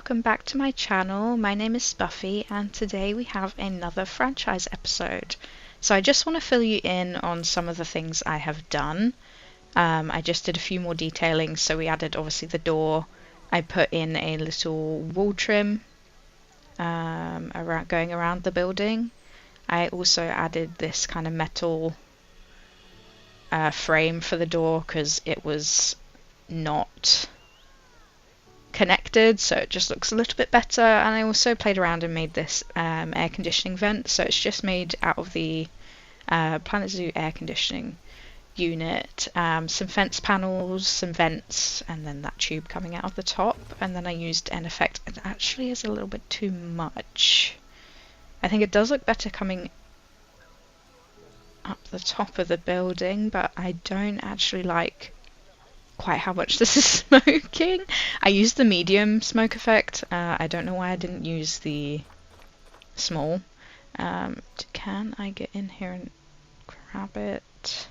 welcome back to my channel. My name is Buffy and today we have another franchise episode. So I just want to fill you in on some of the things I have done. I just did a few more detailing, so we added obviously the door. I put in a little wall trim going around the building. I also added this kind of metal frame for the door because it was not connected, so it just looks a little bit better. And I also played around and made this air conditioning vent, so it's just made out of the Planet Zoo air conditioning unit, some fence panels, some vents, and then that tube coming out of the top. And then I used an effect. It actually is a little bit too much. I think it does look better coming up the top of the building, but I don't actually like quite how much this is smoking. I used the medium smoke effect. I don't know why I didn't use the small. Can I get in here and grab it?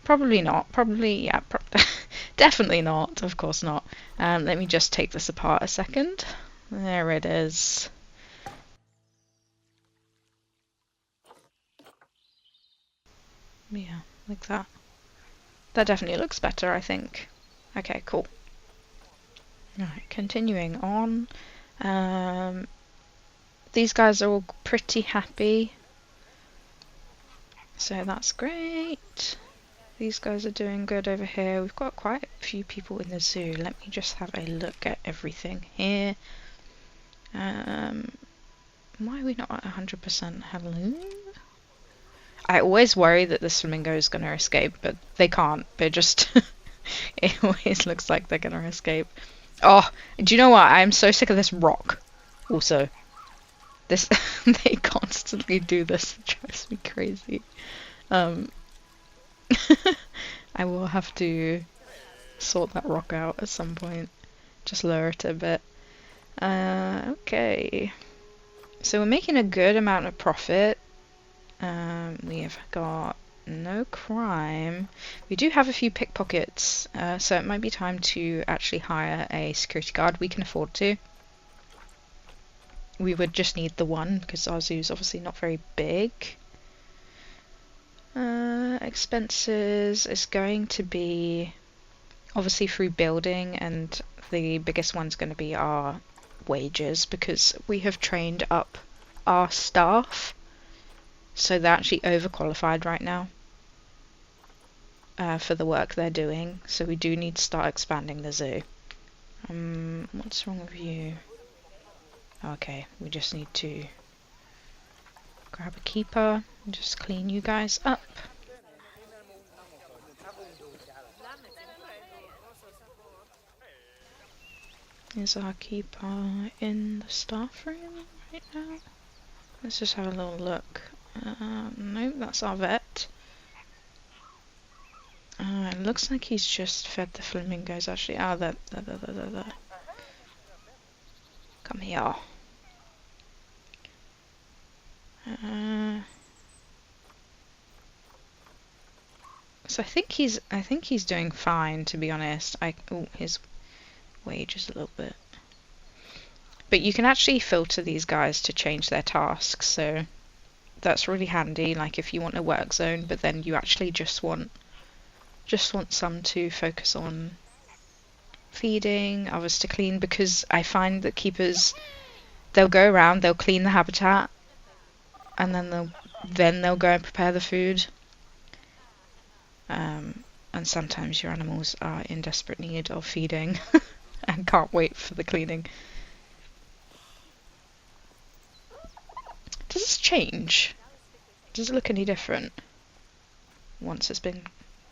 Probably not. Probably, yeah, definitely not. Of course not. Let me just take this apart a second. There it is. Yeah, like that. That definitely looks better, I think. Okay, cool. Alright, continuing on. These guys are all pretty happy, so that's great. These guys are doing good over here. We've got quite a few people in the zoo. Let me just have a look at everything here. Why are we not at 100%? Hello? I always worry that this flamingo is going to escape, but they can't. They're just... It always looks like they're going to escape. Oh, do you know what? I'm so sick of this rock. Also, this... They constantly do this. It drives me crazy. I will have to sort that rock out at some point. Just lower it a bit. Okay. So we're making a good amount of profit. We have got no crime. We do have a few pickpockets, so it might be time to actually hire a security guard. We can afford to. We would just need the one because our zoo is obviously not very big. Expenses is going to be obviously through building, and the biggest one's going to be our wages because we have trained up our staff. So they're actually overqualified right now for the work they're doing. So we do need to start expanding the zoo. What's wrong with you? Okay, we just need to grab a keeper and just clean you guys up. Is our keeper in the staff room right now? Let's just have a little look. Nope, that's our vet. It looks like he's just fed the flamingos actually. Ah, there. Come here. So I think he's doing fine, to be honest. Oh, his wage is a little bit. But you can actually filter these guys to change their tasks, so that's really handy, like if you want a work zone, but then you actually just want some to focus on feeding, others to clean, because I find that keepers, they'll go around, they'll clean the habitat, and then they'll go and prepare the food. And sometimes your animals are in desperate need of feeding and can't wait for the cleaning. Does this change? Does it look any different once it's been...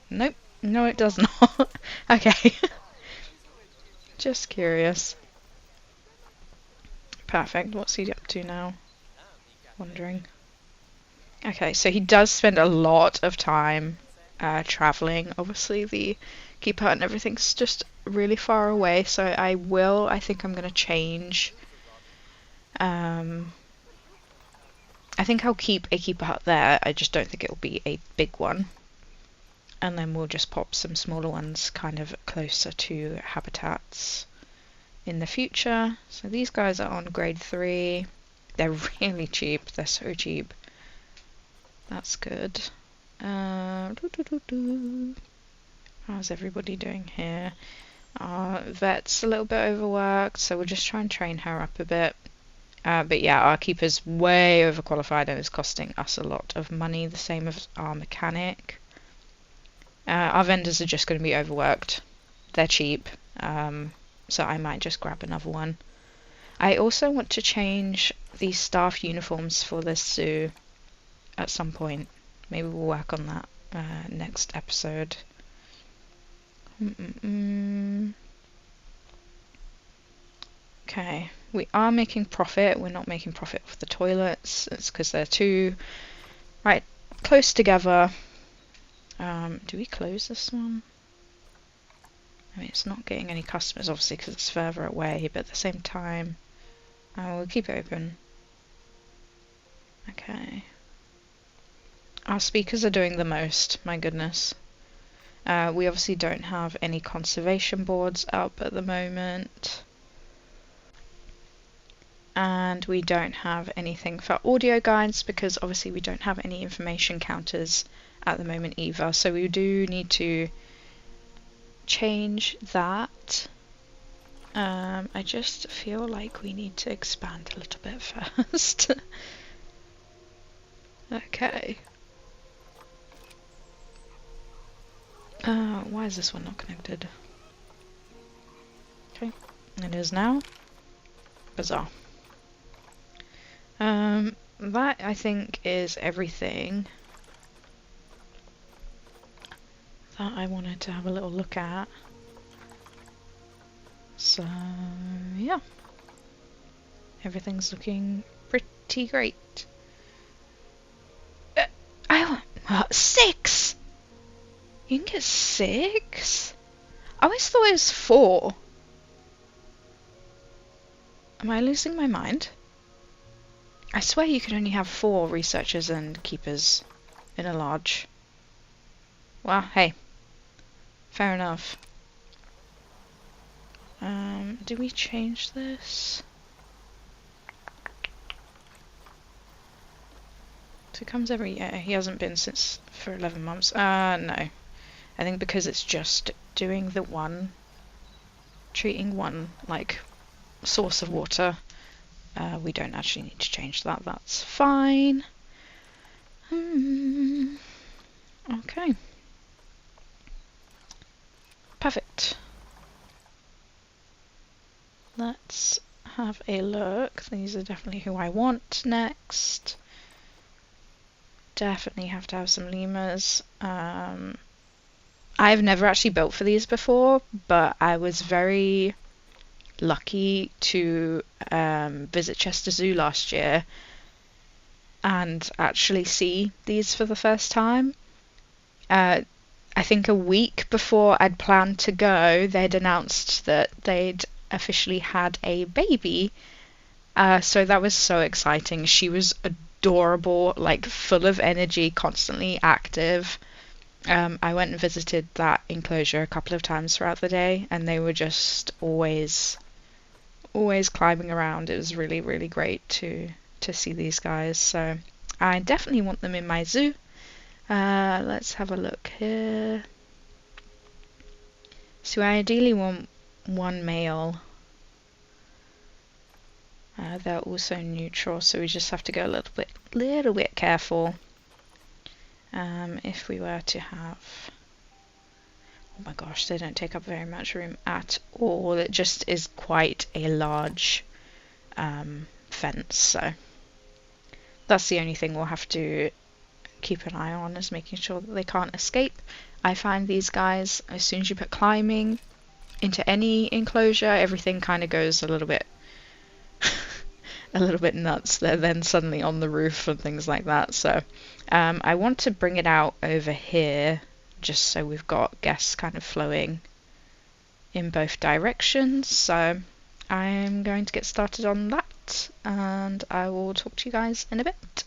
Nope. No, it does not. Okay. Just curious. Perfect. What's he up to now? Wondering. Okay, so he does spend a lot of time traveling. Obviously, the keeper and everything's just really far away, so I think I'm going to change... I think I'll keep a keeper hut there. I just don't think it'll be a big one. And then we'll just pop some smaller ones kind of closer to habitats. in the future. So these guys are on grade 3. They're really cheap. They're so cheap. That's good. How's everybody doing here? Our vet's a little bit overworked, so we'll just try and train her up a bit. But yeah, our keeper's way overqualified and is costing us a lot of money, the same as our mechanic. Our vendors are just going to be overworked. They're cheap, so I might just grab another one. I also want to change the staff uniforms for this zoo at some point. Maybe we'll work on that next episode. Okay, we are making profit. We're not making profit off the toilets. It's because they're too right close together. Do we close this one? I mean, it's not getting any customers, obviously, because it's further away, but at the same time, we'll keep it open. Okay. Our speakers are doing the most, my goodness. We obviously don't have any conservation boards up at the moment. And we don't have anything for audio guides because obviously we don't have any information counters at the moment either. So we do need to change that. I just feel like we need to expand a little bit first. Okay. Why is this one not connected? Okay, it is now. Bizarre. That I think is everything that I wanted to have a little look at. So yeah, everything's looking pretty great. I want 6. You can get 6? I always thought it was 4. Am I losing my mind? I swear you could only have 4 researchers and keepers in a lodge. Well, hey. Fair enough. Do we change this? So it comes every year. He hasn't been since for 11 months. No. I think because it's just doing the one, treating one, like, source of water. We don't actually need to change that. That's fine. Okay. Perfect. Let's have a look. These are definitely who I want next. Definitely have to have some lemurs. I've never actually built for these before, but I was very lucky to visit Chester Zoo last year and actually see these for the first time. I think a week before I'd planned to go, they'd announced that they'd officially had a baby. So that was so exciting. She was adorable, like full of energy, constantly active. I went and visited that enclosure a couple of times throughout the day, and they were just always climbing around. It was really, really great to see these guys. So I definitely want them in my zoo. Let's have a look here. So I ideally want one male. They're also neutral, so we just have to go a little bit careful. If we were to have, oh my gosh, they don't take up very much room at all. It just is quite a large fence, so that's the only thing we'll have to keep an eye on, is making sure that they can't escape. I find these guys, as soon as you put climbing into any enclosure, everything kind of goes a little bit nuts. They're then suddenly on the roof and things like that. So I want to bring it out over here just so we've got guests kind of flowing in both directions. So I'm going to get started on that, and I will talk to you guys in a bit.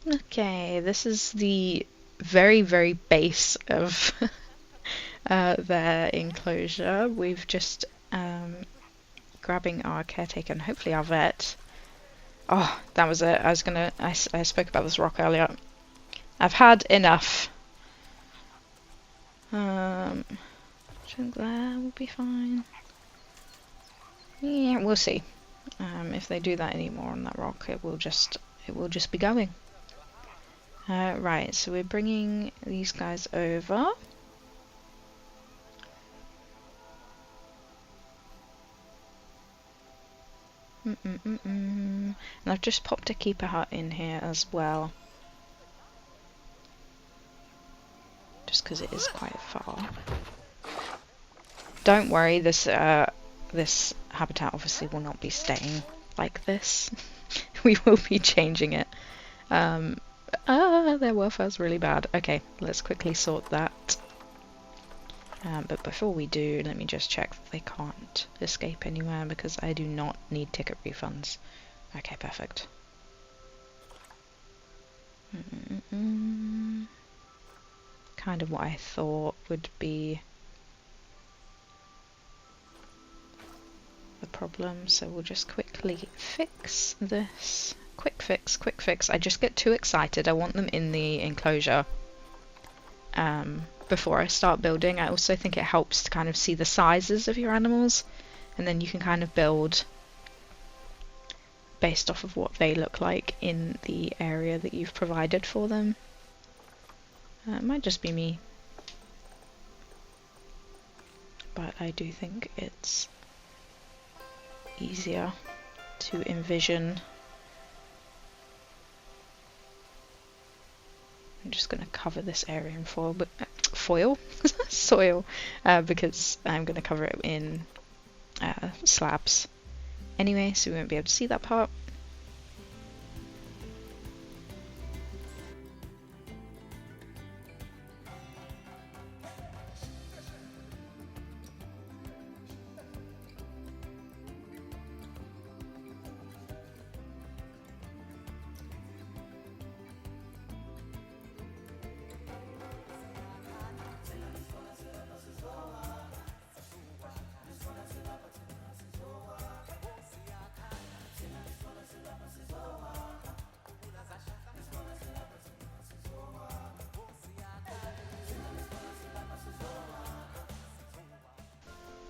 Okay, this is the very, very base of their enclosure. We've just grabbing our caretaker and hopefully our vet. Oh, that was it. I spoke about this rock earlier. I've had enough. I think that will be fine. Yeah, we'll see. If they do that anymore on that rock, it will just be going. Right, so we're bringing these guys over. And I've just popped a keeper hut in here as well. Just because it is quite far. Don't worry, this habitat obviously will not be staying like this. We will be changing it. Their welfare's really bad. Okay, let's quickly sort that. But before we do, let me just check that they can't escape anywhere because I do not need ticket refunds. Okay, perfect. Kind of what I thought would be the problem, so we'll just quickly fix this. Quick fix. I just get too excited. I want them in the enclosure before I start building. I also think it helps to kind of see the sizes of your animals, and then you can kind of build based off of what they look like in the area that you've provided for them. It might just be me, but I do think it's easier to envision. I'm just going to cover this area in foil, but soil, because I'm going to cover it in slabs anyway, so we won't be able to see that part.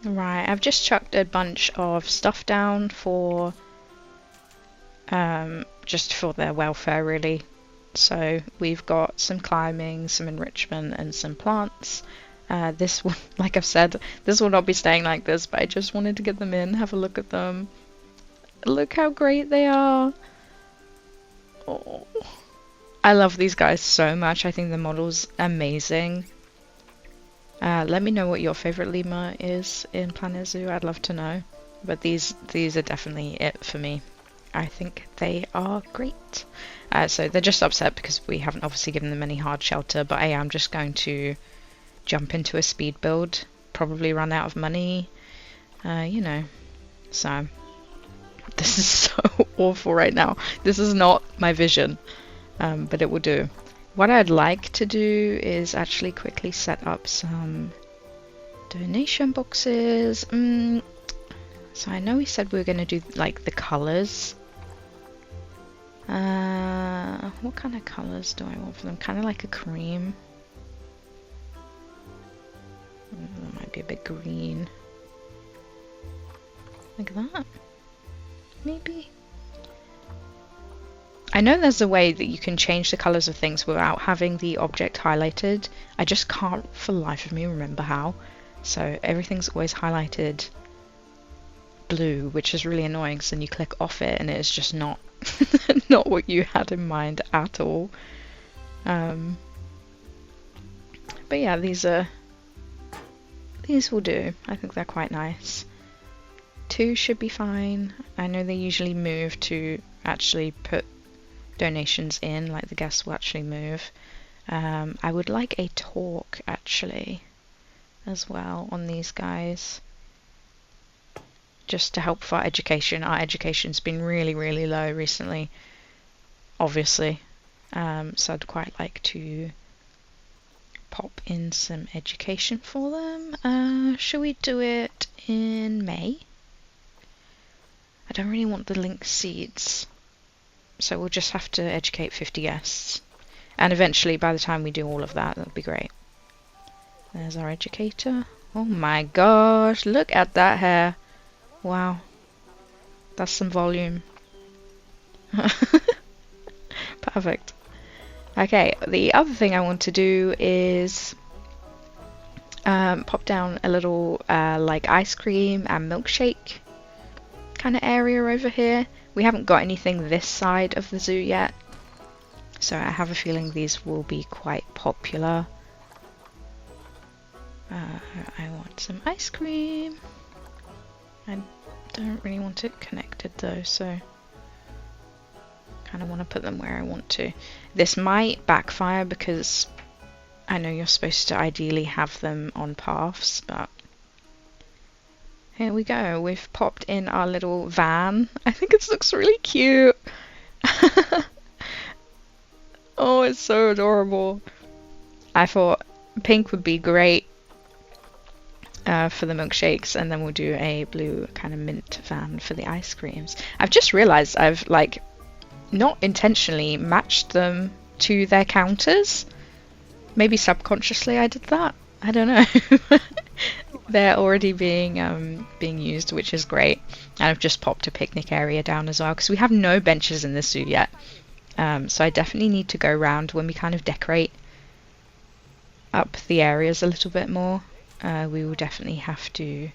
Right, I've just chucked a bunch of stuff down for just for their welfare really. So we've got some climbing, some enrichment and some plants. This one, like I've said, this will not be staying like this, but I just wanted to get them in, have a look at them. Look how great they are. Oh, I love these guys so much. I think the model's amazing. Let me know what your favorite lemur is in Planet Zoo. I'd love to know. But these are definitely it for me. I think they are great. So they're just upset because we haven't obviously given them any hard shelter, but I am just going to jump into a speed build. Probably run out of money. You know. So this is so awful right now. This is not my vision. But it will do. What I'd like to do is actually quickly set up some donation boxes. So I know we said we were going to do like the colours. What kind of colours do I want for them? Kind of like a cream. That might be a bit green. Like that? Maybe? I know there's a way that you can change the colours of things without having the object highlighted. I just can't for the life of me remember how. So everything's always highlighted blue, which is really annoying because then you click off it and it's just not not what you had in mind at all. But yeah, these will do. I think they're quite nice. 2 should be fine. I know they usually move to actually put donations in, like the guests will actually move. I would like a talk actually as well on these guys, just to help for our education. Our education's been really low recently, obviously, So I'd quite like to pop in some education for them. Shall we do it in May? I don't really want the lynx seeds, so we'll just have to educate 50 guests. And eventually, by the time we do all of that, that'll be great. There's our educator. Oh my gosh, look at that hair. Wow. That's some volume. Perfect. Okay, the other thing I want to do is pop down a little like ice cream and milkshake kind of area over here. We haven't got anything this side of the zoo yet, so I have a feeling these will be quite popular. I want some ice cream. I don't really want it connected though, so kind of want to put them where I want to. This might backfire because I know you're supposed to ideally have them on paths, but here we go. We've popped in our little van. I think it looks really cute. Oh, it's so adorable. I thought pink would be great for the milkshakes, and then we'll do a blue kind of mint van for the ice creams. I've just realized I've like not intentionally matched them to their counters. Maybe subconsciously I did that. I don't know. They're already being used, which is great. And I've just popped a picnic area down as well, because we have no benches in the zoo yet. So I definitely need to go around when we kind of decorate up the areas a little bit more. We will definitely have to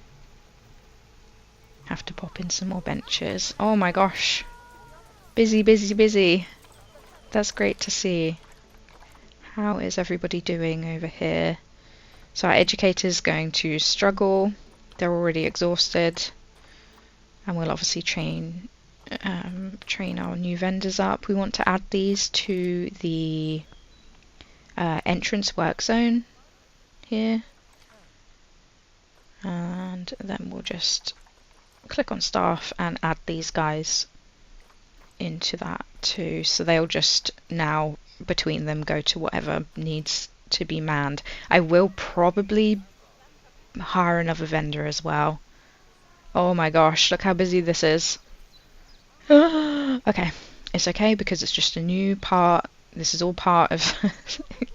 pop in some more benches. Oh my gosh. Busy, busy, busy. That's great to see. How is everybody doing over here? So our educator's going to struggle. They're already exhausted. And we'll obviously train our new vendors up. We want to add these to the entrance work zone here. And then we'll just click on staff and add these guys into that too. So they'll just now between them go to whatever needs to be manned. I will probably hire another vendor as well. Oh my gosh, look how busy this is. Okay, it's okay because it's just a new part. This is all part of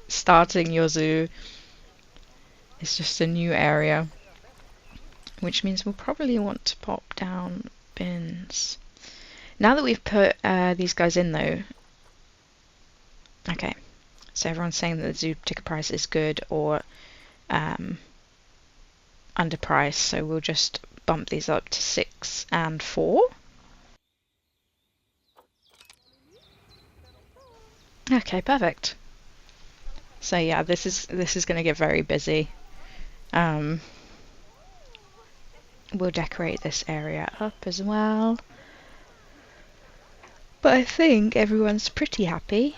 starting your zoo. It's just a new area, which means we'll probably want to pop down bins. Now that we've put these guys in though, okay, so everyone's saying that the zoo ticket price is good or underpriced, so we'll just bump these up to 6 and 4. Okay, perfect. So yeah, this is going to get very busy. We'll decorate this area up as well. But I think everyone's pretty happy.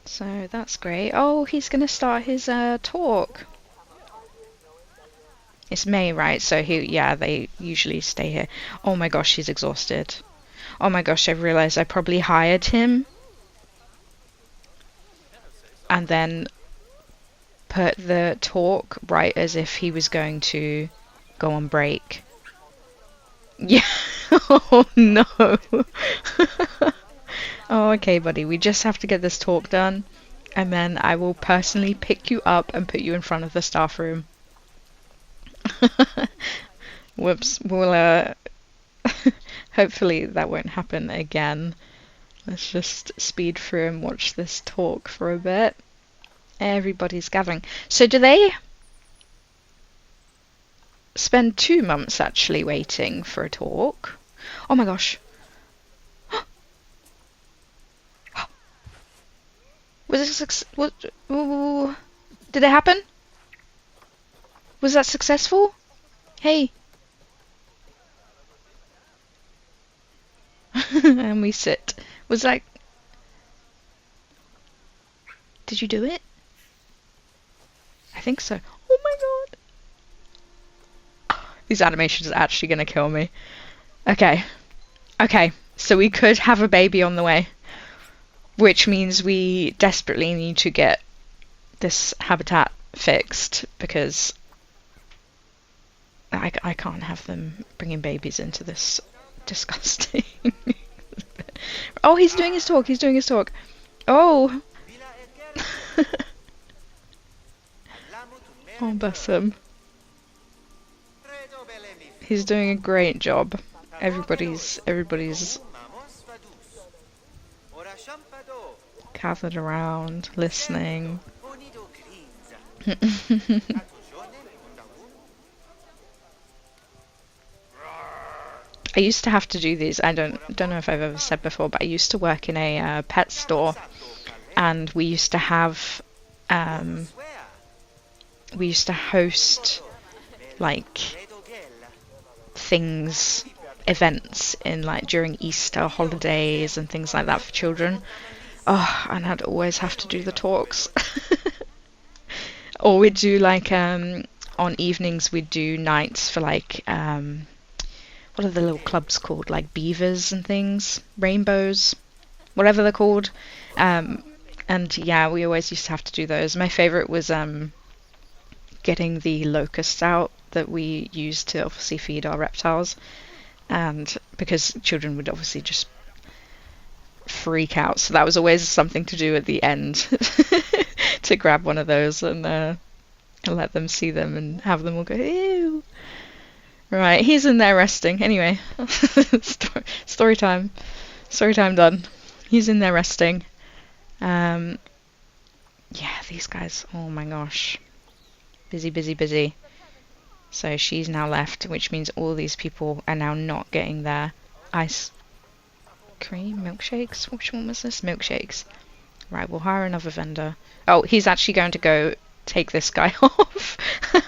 So that's great. Oh, he's going to start his talk. It's May, right? So they usually stay here. Oh my gosh, he's exhausted. Oh my gosh, I've realized I probably hired him and then put the talk right as if he was going to go on break. Yeah. Oh no. Oh, okay, buddy. We just have to get this talk done, and then I will personally pick you up and put you in front of the staff room. Whoops. We'll hopefully that won't happen again. Let's just speed through and watch this talk for a bit. Everybody's gathering. So do they spend 2 months actually waiting for a talk? Oh my gosh. Was it did it happen? Was that successful? Hey. And we sit. Was that... Did you do it? I think so. Oh my god. These animations are actually going to kill me. Okay. Okay. So we could have a baby on the way. which means we desperately need to get this habitat fixed because I can't have them bringing babies into this disgusting. Oh, he's doing his talk. He's doing his talk. Oh. Oh, bless him. He's doing a great job. Everybody's gathered around, listening. I used to have to do these. I don't know if I've ever said before, but I used to work in a pet store, and we used to have we used to host like things, events in like during Easter holidays and things like that for children. Oh, and I'd always have to do the talks. Or we'd do like on evenings we'd do nights for like what are the little clubs called, like beavers and things, rainbows, whatever they're called. And yeah, we always used to have to do those. My favorite was getting the locusts out that we used to obviously feed our reptiles, and because children would obviously just freak out, so that was always something to do at the end to grab one of those and let them see them and have them all go ew. Right, he's in there resting anyway. Story time done. He's in there resting. Yeah, these guys, oh my gosh, busy. So she's now left, which means all these people are now not getting their ice cream milkshakes. Which one was this? Milkshakes. Right, we'll hire another vendor. Oh, he's actually going to go take this guy off. Do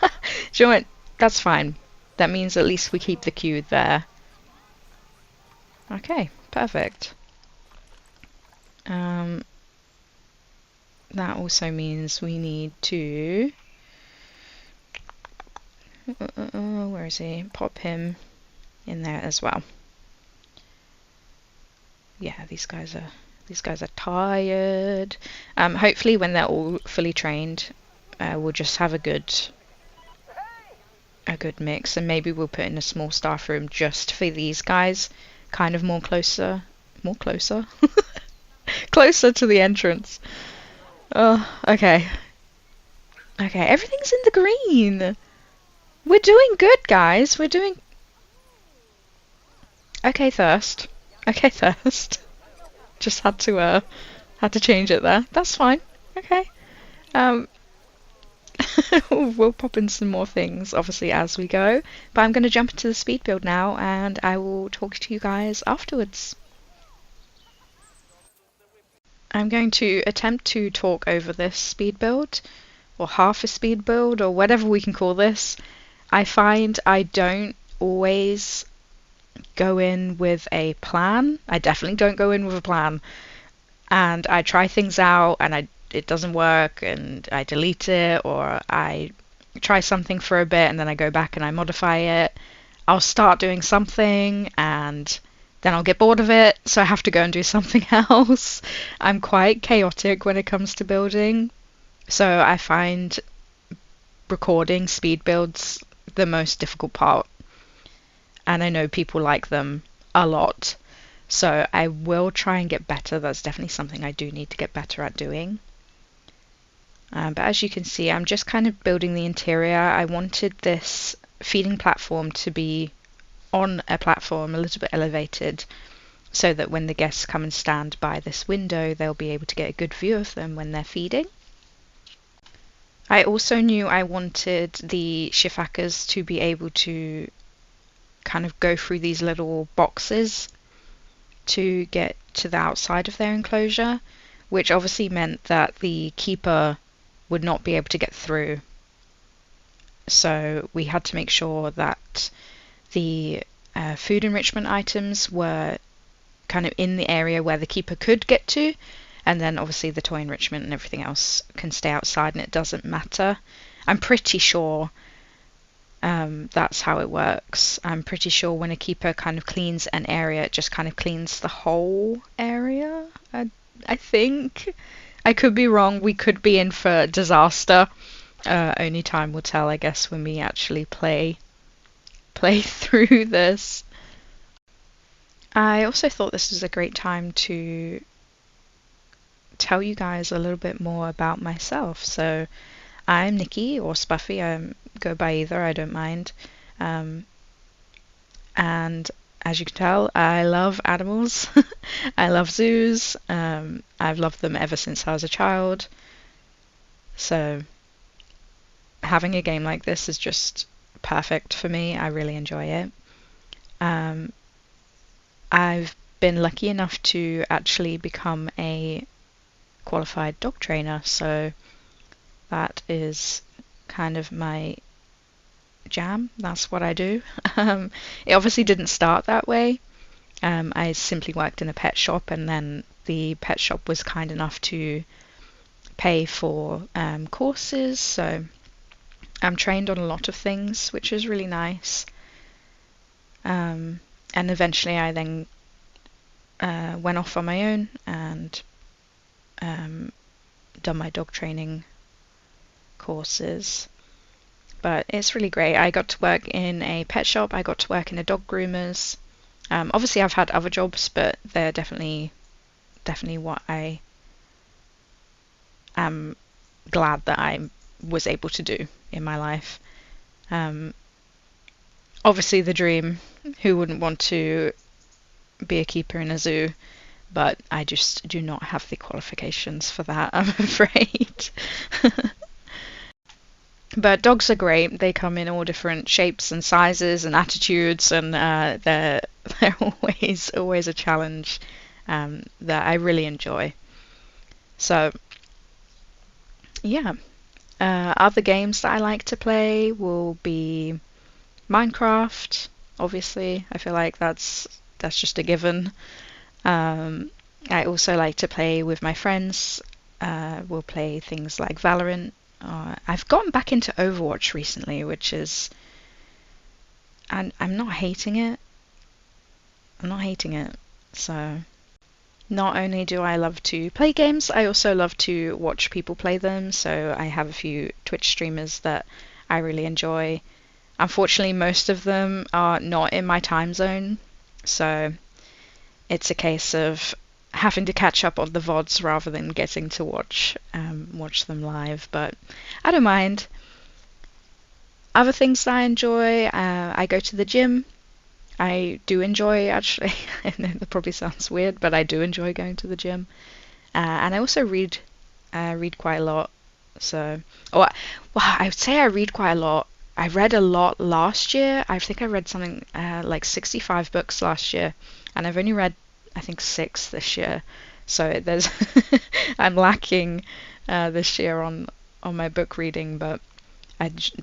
you know what? That's fine. That means at least we keep the queue there. Okay, perfect. That also means we need to where is he? Pop him in there as well. Yeah, these guys are tired. Hopefully when they're all fully trained, we'll just have a good mix, and maybe we'll put in a small staff room just for these guys, kind of closer closer to the entrance. Oh, okay, everything's in the green. We're doing good, guys. We're doing okay. Thirst. Just had to change it there. That's fine. Okay. We'll pop in some more things, obviously, as we go. But I'm going to jump into the speed build now, and I will talk to you guys afterwards. I'm going to attempt to talk over this speed build, or half a speed build, or whatever we can call this. I find I don't always go in with a plan. I definitely don't go in with a plan. And I try things out, and it doesn't work, and I delete it, or I try something for a bit and then I go back and I modify it. I'll start doing something and then I'll get bored of it, so I have to go and do something else. I'm quite chaotic when it comes to building, so I find recording speed builds the most difficult part, and I know people like them a lot, so I will try and get better. That's definitely something I do need to get better at doing. But as you can see, I'm just kind of building the interior. I wanted this feeding platform to be on a platform a little bit elevated, so that when the guests come and stand by this window, they'll be able to get a good view of them when they're feeding. I also knew I wanted the shifakas to be able to kind of go through these little boxes to get to the outside of their enclosure, which obviously meant that the keeper would not be able to get through. So we had to make sure that the food enrichment items were kind of in the area where the keeper could get to, and then obviously the toy enrichment and everything else can stay outside and it doesn't matter. I'm pretty sure that's how it works. I'm pretty sure when a keeper kind of cleans an area, it just kind of cleans the whole area. I think I could be wrong. We could be in for disaster. Only time will tell, I guess, when we actually play through this. I also thought this was a great time to tell you guys a little bit more about myself. So I'm Nikki or Spuffy. I go by either. I don't mind. Um, and as you can tell, I love animals. I love zoos. I've loved them ever since I was a child. So having a game like this is just perfect for me. I really enjoy it. Um, I've been lucky enough to actually become a qualified dog trainer, so that is kind of my jam. That's what I do. It obviously didn't start that way. I simply worked in a pet shop, and then the pet shop was kind enough to pay for courses, so I'm trained on a lot of things, which is really nice. And eventually I then went off on my own and done my dog training courses. But it's really great. I got to work in a pet shop. I got to work in a dog groomer's. Obviously, I've had other jobs, but they're definitely what I am glad that I was able to do in my life. Obviously, the dream. Who wouldn't want to be a keeper in a zoo? But I just do not have the qualifications for that, I'm afraid. But dogs are great. They come in all different shapes and sizes and attitudes, and they're always a challenge that I really enjoy. So yeah, other games that I like to play will be Minecraft. Obviously, I feel like that's just a given. I also like to play with my friends. We'll play things like Valorant. I've gotten back into Overwatch recently, which is, and I'm not hating it. I'm not hating it. So, not only do I love to play games, I also love to watch people play them. So, I have a few Twitch streamers that I really enjoy. Unfortunately, most of them are not in my time zone. So, it's a case of having to catch up on the VODs rather than getting to watch them live, but I don't mind. Other things that I enjoy, I go to the gym. I do enjoy, actually, I know that probably sounds weird, but I do enjoy going to the gym. And I also read quite a lot. So, well, I would say I read quite a lot. I read a lot last year. I think I read something like 65 books last year, and I've only read, I think, 6 this year. So there's I'm lacking this year on my book reading, but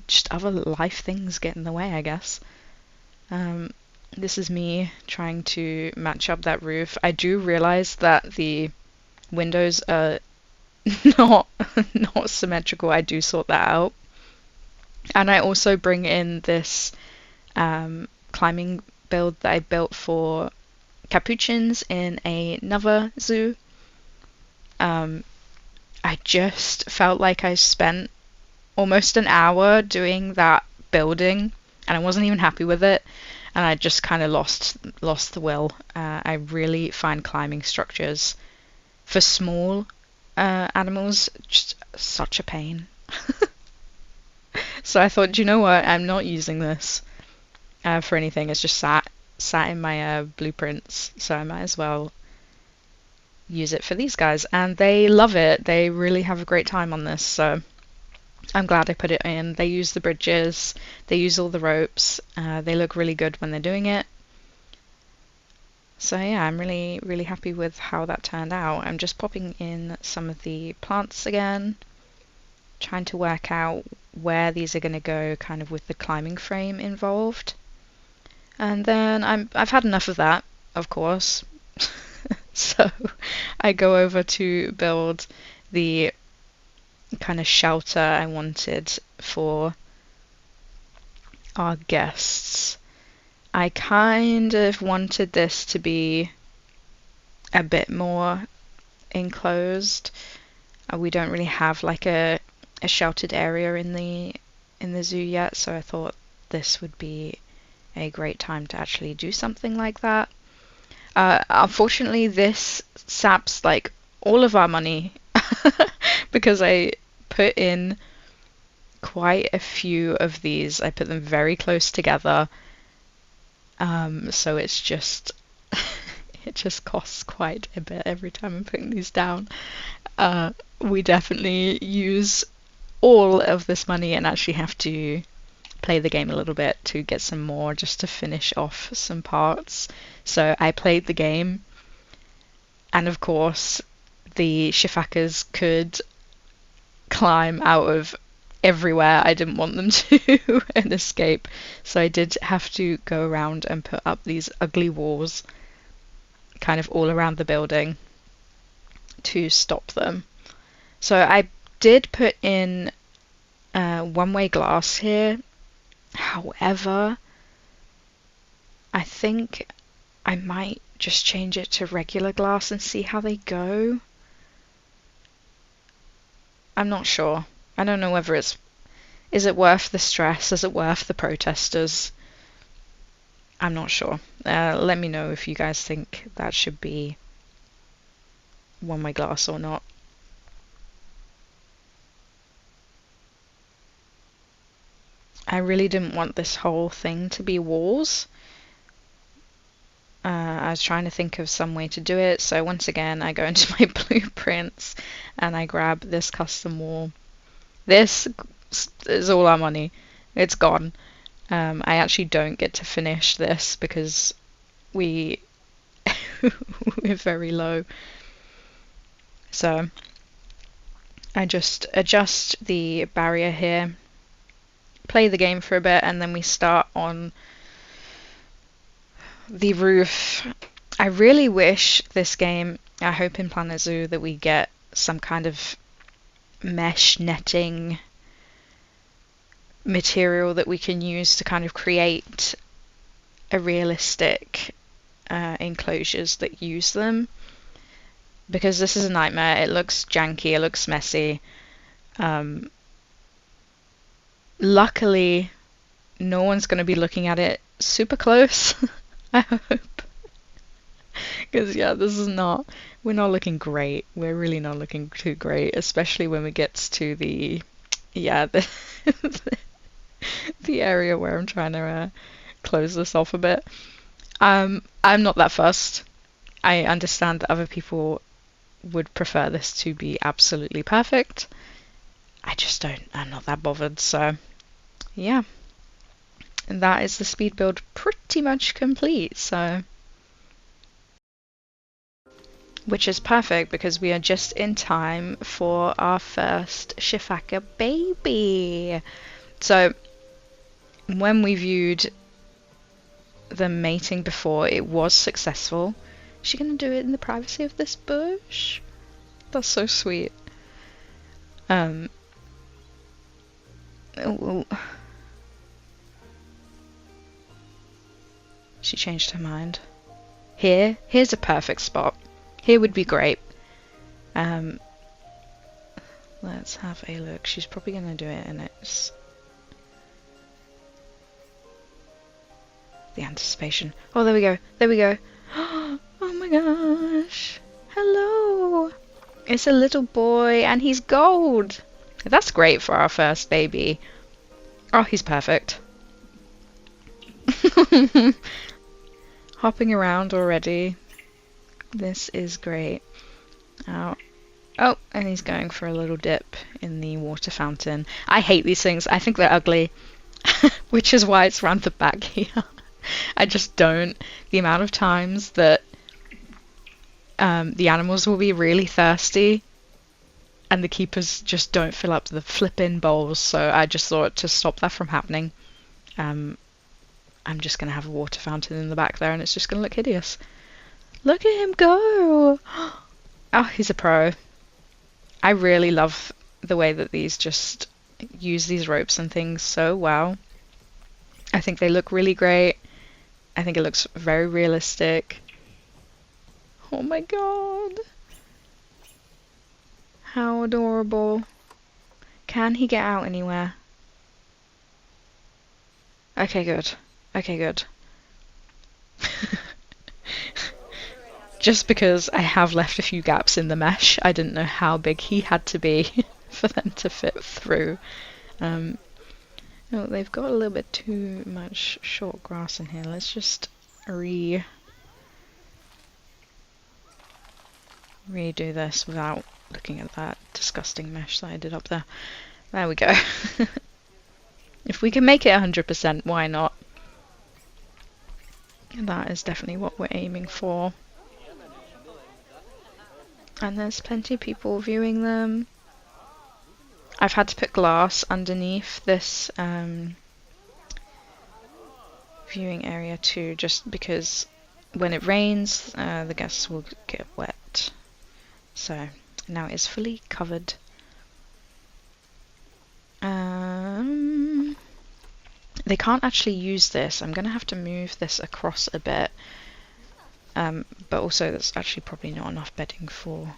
just other life things get in the way, I guess. This is me trying to match up that roof. I do realize that the windows are not symmetrical. I do sort that out. And I also bring in this climbing build that I built for capuchins in another zoo. I just felt like I spent almost an hour doing that building, and I wasn't even happy with it, and I just kind of lost the will. I really find climbing structures for small animals just such a pain. So I thought, do you know what? I'm not using this for anything. It's just sat in my blueprints, so I might as well use it for these guys. And they love it. They really have a great time on this, so I'm glad I put it in. They use the bridges, they use all the ropes. They look really good when they're doing it. So yeah, I'm really, really happy with how that turned out. I'm just popping in some of the plants again, trying to work out where these are going to go kind of with the climbing frame involved. And then I've had enough of that, of course. So I go over to build the kind of shelter I wanted for our guests. I kind of wanted this to be a bit more enclosed. We don't really have like a sheltered area in the zoo yet, so I thought this would be a great time to actually do something like that. Unfortunately, this saps like all of our money because I put in quite a few of these. I put them very close together, so it's just it just costs quite a bit every time I'm putting these down. We definitely use all of this money and actually have to play the game a little bit to get some more just to finish off some parts. So I played the game, and of course the shifakas could climb out of everywhere I didn't want them to and escape. So I did have to go around and put up these ugly walls kind of all around the building to stop them. So I did put in one-way glass here. However, I think I might just change it to regular glass and see how they go. I'm not sure. I don't know whether is it worth the stress? Is it worth the protesters? I'm not sure. Let me know if you guys think that should be one-way glass or not. I really didn't want this whole thing to be walls. I was trying to think of some way to do it, so once again I go into my blueprints and I grab this custom wall. This is all our money. It's gone. I actually don't get to finish this because we're very low. So I just adjust the barrier here, play the game for a bit, and then we start on the roof. I really wish this game, I hope in Planet Zoo that we get some kind of mesh netting material that we can use to kind of create a realistic enclosures that use them, because this is a nightmare. It looks janky, it looks messy. Luckily no one's going to be looking at it super close. I hope, because yeah, we're not looking great. We're really not looking too great, especially when we get to the the area where I'm trying to close this off a bit. I'm not that fussed. I understand that other people would prefer this to be absolutely perfect. I'm not that bothered, so yeah. And that is the speed build pretty much complete, so which is perfect because we are just in time for our first Shifaka baby. So when we viewed the mating before, it was successful. Is she gonna do it in the privacy of this bush? That's so sweet. Oh. She changed her mind. Here's a perfect spot. Here would be great. Let's have a look. She's probably gonna do it, and it's the anticipation. Oh, there we go. There we go. Oh my gosh. Hello. It's a little boy, and he's gold. That's great for our first baby. Oh, he's perfect. Hopping around already. This is great. Oh, and he's going for a little dip in the water fountain. I hate these things. I think they're ugly, which is why it's around the back here. I just don't. The amount of times that the animals will be really thirsty and the keepers just don't fill up the flippin' bowls, so I just thought to stop that from happening, I'm just going to have a water fountain in the back there, and it's just going to look hideous. Look at him go! Oh, he's a pro. I really love the way that these just use these ropes and things so well. I think they look really great. I think it looks very realistic. Oh my god. How adorable. Can he get out anywhere? Okay, good. Okay, good. Just because I have left a few gaps in the mesh, I didn't know how big he had to be for them to fit through. Oh, they've got a little bit too much short grass in here. Let's just redo this without looking at that disgusting mesh that I did up there. There we go. If we can make it 100%, why not? That is definitely what we're aiming for. And there's plenty of people viewing them. I've had to put glass underneath this viewing area too, just because when it rains, the guests will get wet. So now it is fully covered. They can't actually use this. I'm going to have to move this across a bit. But also that's actually probably not enough bedding for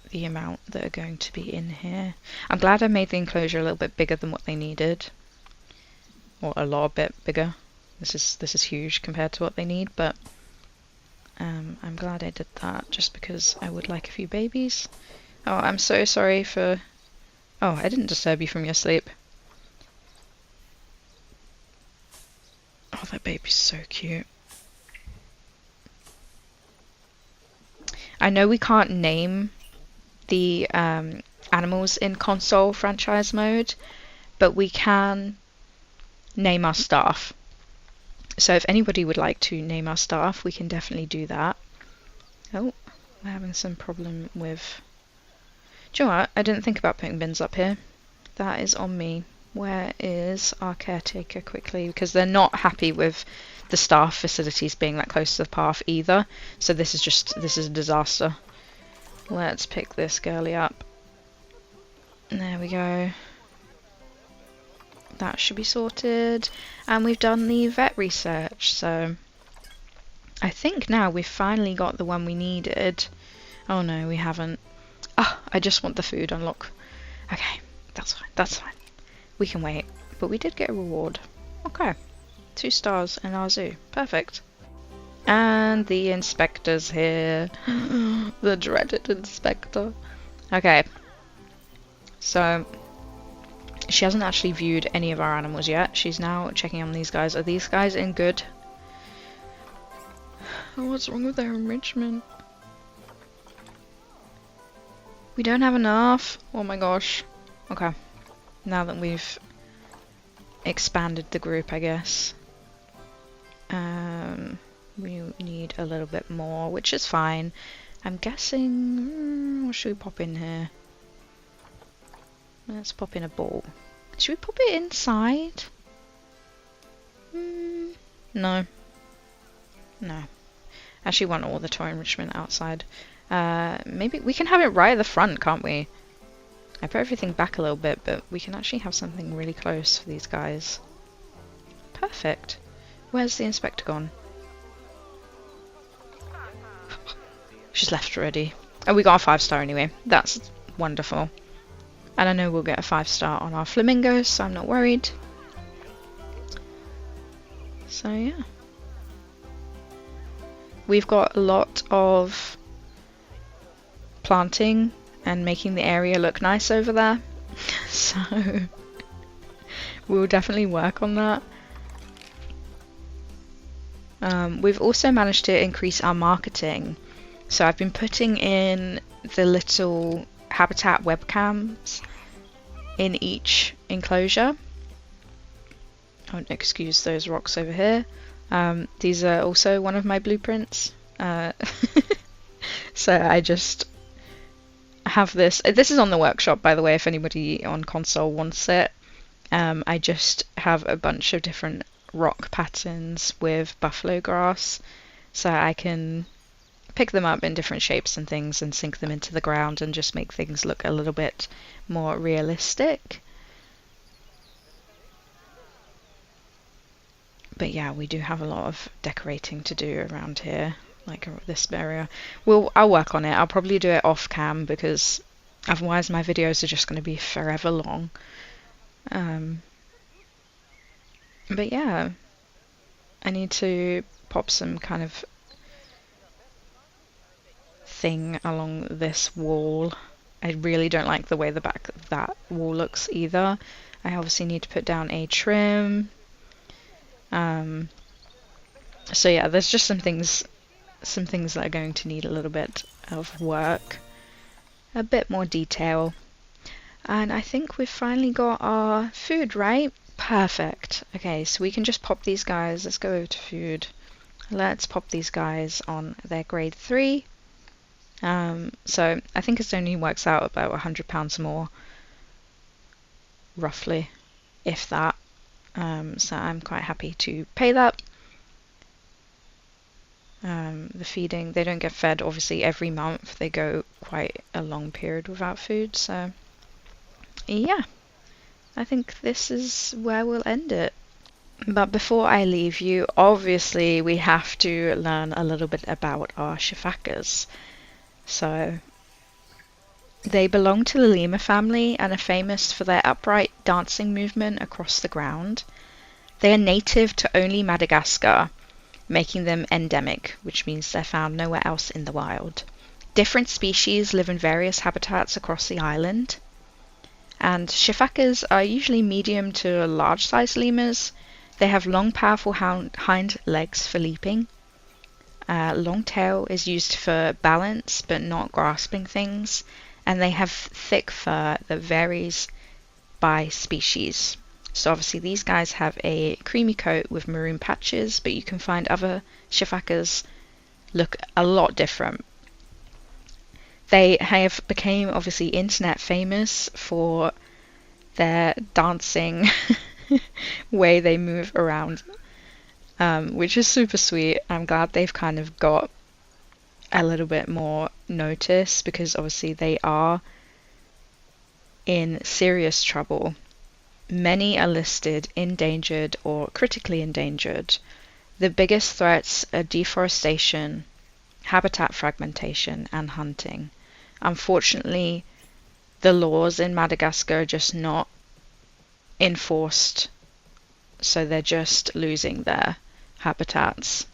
the amount that are going to be in here. I'm glad I made the enclosure a little bit bigger than what they needed. Or a lot bit bigger. This is huge compared to what they need, but I'm glad I did that just because I would like a few babies. Oh, I'm so sorry for... Oh, I didn't disturb you from your sleep. Oh, that baby's so cute. I know we can't name the animals in console franchise mode, but we can name our staff. So if anybody would like to name our staff, we can definitely do that. Oh, we're having some problem with... Do you know what? I didn't think about putting bins up here. That is on me. Where is our caretaker quickly? Because they're not happy with the staff facilities being that close to the path either. So this is a disaster. Let's pick this girly up. There we go. That should be sorted. And we've done the vet research, so I think now we've finally got the one we needed. Oh no, we haven't. Oh, I just want the food unlock. Okay, that's fine, that's fine. We can wait, but we did get a reward. Okay, 2 stars in our zoo. Perfect. And the inspector's here. The dreaded inspector. Okay. So, she hasn't actually viewed any of our animals yet. She's now checking on these guys. Are these guys in good? Oh, what's wrong with their enrichment? We don't have enough. Oh my gosh. Okay. Now that we've expanded the group, I guess. We need a little bit more, which is fine. I'm guessing... what should we pop in here? Let's pop in a ball. Should we pop it inside? No. No. I actually want all the toy enrichment outside. Maybe we can have it right at the front, can't we? I put everything back a little bit, but we can actually have something really close for these guys. Perfect. Where's the inspector gone? She's left already. Oh, we got a 5-star anyway. That's wonderful. And I know we'll get a 5-star on our flamingos, so I'm not worried. So yeah. We've got a lot of planting and making the area look nice over there. So we'll definitely work on that. We've also managed to increase our marketing. So I've been putting in the little habitat webcams in each enclosure. Oh, excuse those rocks over here. These are also one of my blueprints. So I just have this. This is on the workshop, by the way, if anybody on console wants it. I just have a bunch of different rock patterns with buffalo grass, so I can pick them up in different shapes and things and sink them into the ground and just make things look a little bit more realistic. But yeah, we do have a lot of decorating to do around here, like this area. I'll work on it. I'll probably do it off cam because Otherwise my videos are just going to be forever long. But yeah, I need to pop some kind of thing along this wall. I really don't like the way the back of that wall looks either. I obviously need to put down a trim. So yeah, there's just some things that are going to need a little bit of work, a bit more detail. And I think we've finally got our food, right? Perfect. Okay, so we can just pop these guys. Let's go over to food. Let's pop these guys on their grade 3. So I think it only works out about £100 more, roughly, if that. So I'm quite happy to pay that. The feeding, they don't get fed obviously every month. They go quite a long period without food. So yeah, I think this is where we'll end it. But before I leave you, obviously we have to learn a little bit about our shifakas. So they belong to the lemur family and are famous for their upright dancing movement across the ground. They are native to only Madagascar, making them endemic, which means they're found nowhere else in the wild. Different species live in various habitats across the island. And shifakas are usually medium to large-sized lemurs. They have long, powerful hind legs for leaping. Long tail is used for balance, but not grasping things. And they have thick fur that varies by species. So obviously these guys have a creamy coat with maroon patches, but you can find other shifakas look a lot different. They have became obviously internet famous for their dancing way they move around, which is super sweet. I'm glad they've kind of got a little bit more notice, because obviously they are in serious trouble. Many are listed endangered or critically endangered. The biggest threats are deforestation, habitat fragmentation, and hunting. Unfortunately, the laws in Madagascar are just not enforced, so they're just losing their habitats.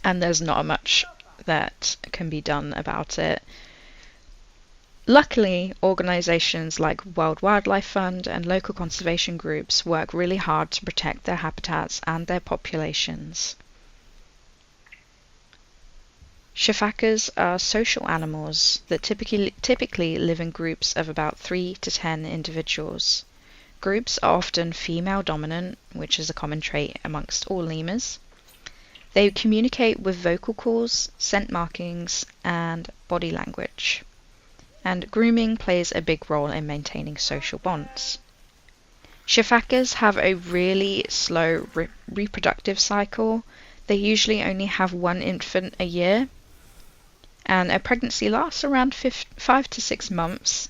And there's not much that can be done about it. Luckily, organisations like World Wildlife Fund and local conservation groups work really hard to protect their habitats and their populations. Shifakas are social animals that typically live in groups of about 3 to 10 individuals. Groups are often female dominant, which is a common trait amongst all lemurs. They communicate with vocal calls, scent markings, and body language. And grooming plays a big role in maintaining social bonds. Shifakas have a really slow reproductive cycle. They usually only have one infant a year, and a pregnancy lasts around 5 to 6 months.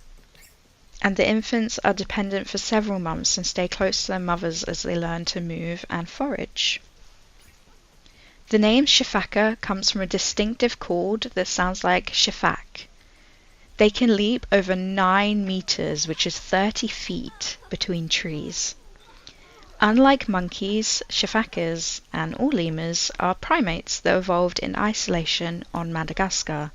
And the infants are dependent for several months and stay close to their mothers as they learn to move and forage. The name shifaka comes from a distinctive call that sounds like shifak. They can leap over 9 meters, which is 30 feet, between trees. Unlike monkeys, shifakas and all lemurs are primates that evolved in isolation on Madagascar.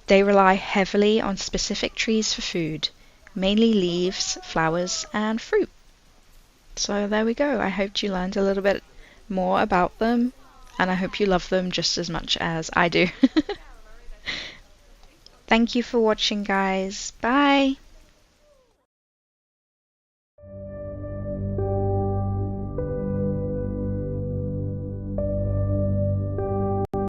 They rely heavily on specific trees for food, mainly leaves, flowers, and fruit. So there we go. I hope you learned a little bit more about them, and I hope you love them just as much as I do. Thank you for watching, guys. Bye!